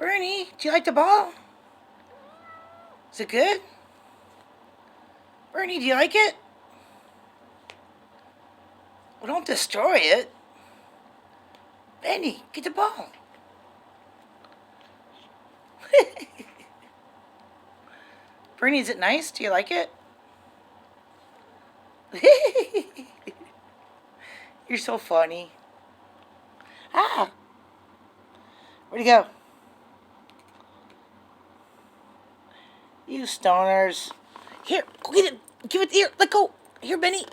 Bernie, do you like the ball? Is it good? Bernie, do you like it? Well, don't destroy it. Benny, get the ball. Bernie, is it nice? Do you like it? You're so funny. Ah! Where'd he go? You stoners. Here, go get it. Give it here. Let go. Here, Benny.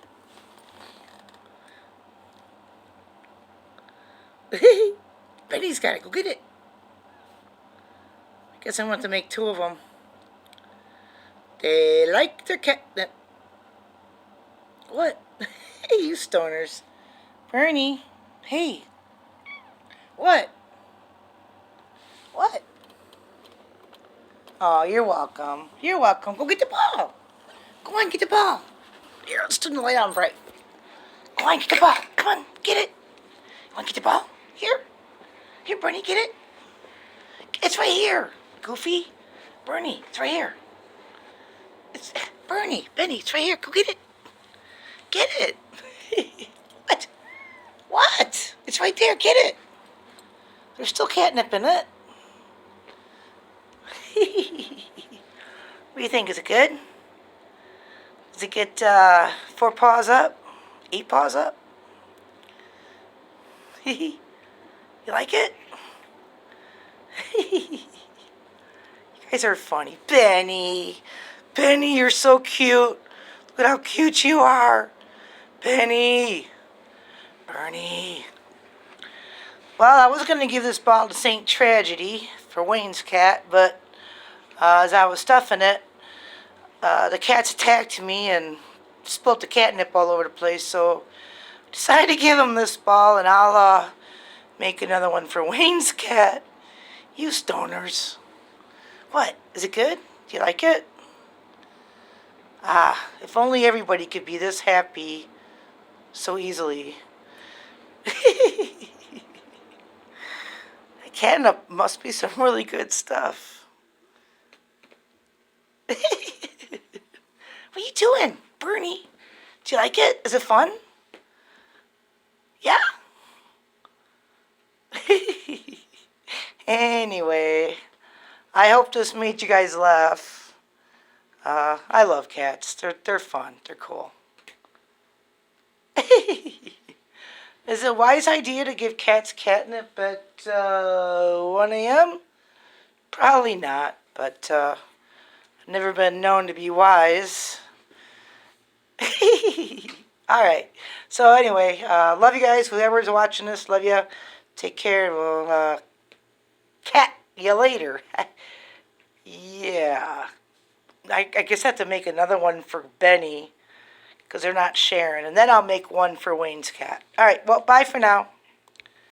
Benny's got it. Go get it. I guess I want to make two of them. They like their catnip. What? Hey, you stoners. Bernie. Hey. What? What? Oh, you're welcome. You're welcome. Go get the ball. Go on, get the ball. Here, let's turn the light on bright. Go on, get the ball. Come on, get it. You want to get the ball? Here. Here, Bernie, get it. It's right here. Goofy. Bernie, it's right here. It's Bernie. Benny, it's right here. Go get it. Get it. What? What? It's right there. Get it. There's still catnip in it. What do you think? Is it good? Does it get 4 paws up? 8 paws up? You like it? You guys are funny. Benny. Benny, you're so cute. Look at how cute you are. Benny. Bernie. Well, I was going to give this ball to St. Tragedy for Wayne's cat, but as I was stuffing it, the cats attacked me and spilt the catnip all over the place, so I decided to give him this ball, and I'll make another one for Wayne's cat. You stoners. What? Is it good? Do you like it? Ah, if only everybody could be this happy so easily. Catnip must be some really good stuff. What are you doing, Bernie? Do you like it? Is it fun? Yeah? Anyway, I hope this made you guys laugh. I love cats. They're fun. They're cool. Is it a wise idea to give cats catnip at 1 a.m.? Probably not, but I've never been known to be wise. Alright, so anyway, love you guys. Whoever's watching this, love you. Take care. We'll cat you later. Yeah. I guess I have to make another one for Benny, because they're not sharing. And then I'll make one for Wayne's cat. All right, well, bye for now.